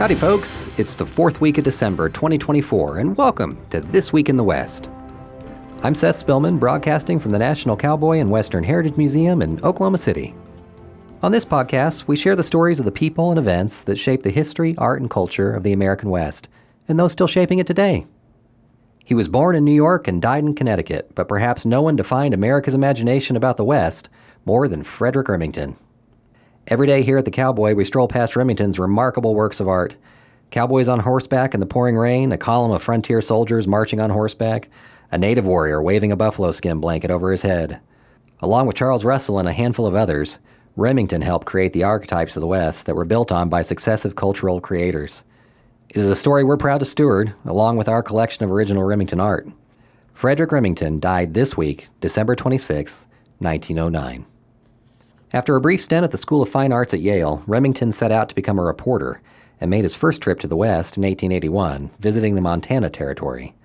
Howdy folks, it's the 4th week of December 2024 and welcome to This Week in the West. I'm Seth Spillman, broadcasting from the National Cowboy and Western Heritage Museum in Oklahoma City. On this podcast, we share the stories of the people and events that shape the history, art, and culture of the American West, and those still shaping it today. He was born in New York and died in Connecticut, but perhaps no one defined America's imagination about the West more than Frederic Remington. Every day here at the Cowboy, we stroll past Remington's remarkable works of art. Cowboys on horseback in the pouring rain, a column of frontier soldiers marching on horseback, a native warrior waving a buffalo skin blanket over his head. Along with Charles Russell and a handful of others, Remington helped create the archetypes of the West that were built on by successive cultural creators. It is a story we're proud to steward, along with our collection of original Remington art. Frederic Remington died this week, December 26, 1909. After a brief stint at the School of Fine Arts at Yale, Remington set out to become a reporter and made his first trip to the West in 1881, visiting the Montana Territory.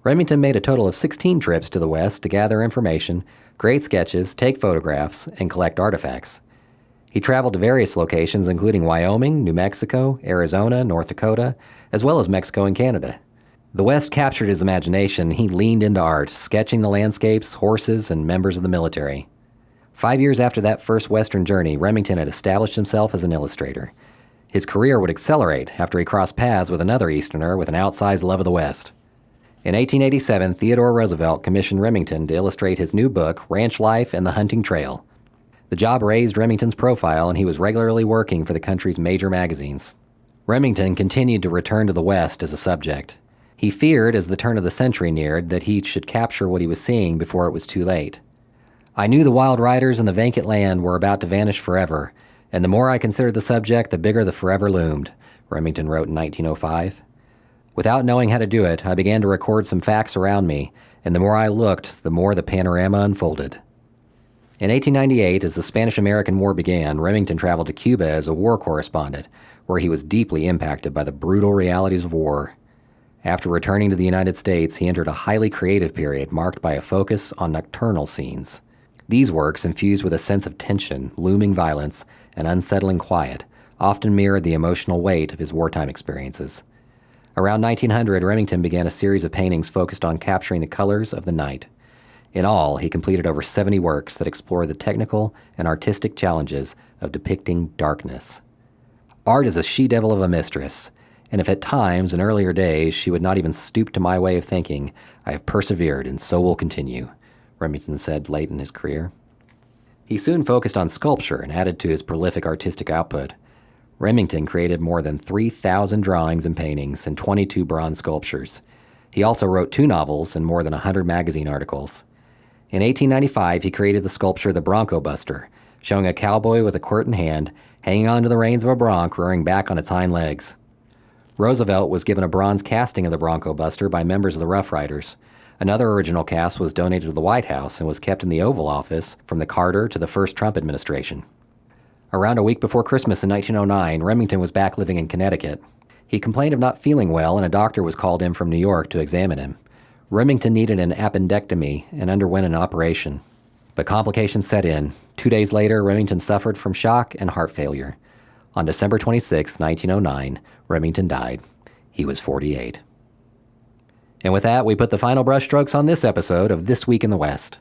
Remington made a total of 16 trips to the West to gather information, create sketches, take photographs, and collect artifacts. He traveled to various locations including Wyoming, New Mexico, Arizona, North Dakota, as well as Mexico and Canada. The West captured his imagination. He leaned into art, sketching the landscapes, horses, and members of the military. 5 years after that first Western journey, Remington had established himself as an illustrator. His career would accelerate after he crossed paths with another Easterner with an outsized love of the West. In 1887, Theodore Roosevelt commissioned Remington to illustrate his new book, Ranch Life and the Hunting Trail. The job raised Remington's profile, and he was regularly working for the country's major magazines. Remington continued to return to the West as a subject. He feared, as the turn of the century neared, that he should capture what he was seeing before it was too late. I knew the wild riders and the vacant land were about to vanish forever, and the more I considered the subject, the bigger the forever loomed, Remington wrote in 1905. Without knowing how to do it, I began to record some facts around me, and the more I looked, the more the panorama unfolded. In 1898, as the Spanish-American War began, Remington traveled to Cuba as a war correspondent, where he was deeply impacted by the brutal realities of war. After returning to the United States, he entered a highly creative period marked by a focus on nocturnal scenes. These works, infused with a sense of tension, looming violence, and unsettling quiet, often mirrored the emotional weight of his wartime experiences. Around 1900, Remington began a series of paintings focused on capturing the colors of the night. In all, he completed over 70 works that explore the technical and artistic challenges of depicting darkness. Art is a she-devil of a mistress, and if at times in earlier days she would not even stoop to my way of thinking, I have persevered and so will continue, Remington said late in his career. He soon focused on sculpture and added to his prolific artistic output. Remington created more than 3,000 drawings and paintings and 22 bronze sculptures. He also wrote 2 novels and more than 100 magazine articles. In 1895, he created the sculpture The Bronco Buster, showing a cowboy with a quirt in hand, hanging onto the reins of a bronc, rearing back on its hind legs. Roosevelt was given a bronze casting of the Bronco Buster by members of the Rough Riders. Another original cast was donated to the White House and was kept in the Oval Office from the Carter to the first Trump administration. Around a week before Christmas in 1909, Remington was back living in Connecticut. He complained of not feeling well, and a doctor was called in from New York to examine him. Remington needed an appendectomy and underwent an operation. But complications set in. 2 days later, Remington suffered from shock and heart failure. On December 26, 1909, Remington died. He was 48. And with that, we put the final brushstrokes on this episode of This Week in the West.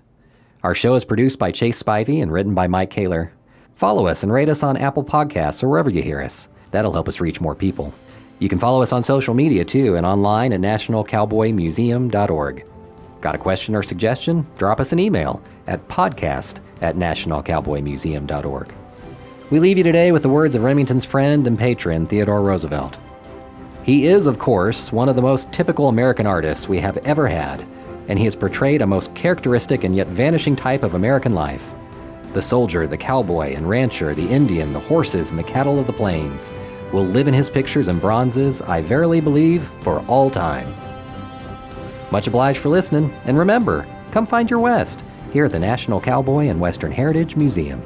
Our show is produced by Chase Spivey and written by Mike Kaler. Follow us and rate us on Apple Podcasts or wherever you hear us. That'll help us reach more people. You can follow us on social media too and online at nationalcowboymuseum.org. Got a question or suggestion? Drop us an email at podcast@nationalcowboymuseum.org. We leave you today with the words of Remington's friend and patron, Theodore Roosevelt. He is, of course, one of the most typical American artists we have ever had, and he has portrayed a most characteristic and yet vanishing type of American life. The soldier, the cowboy and rancher, the Indian, the horses, and the cattle of the plains will live in his pictures and bronzes, I verily believe, for all time. Much obliged for listening, and remember, come find your West here at the National Cowboy and Western Heritage Museum.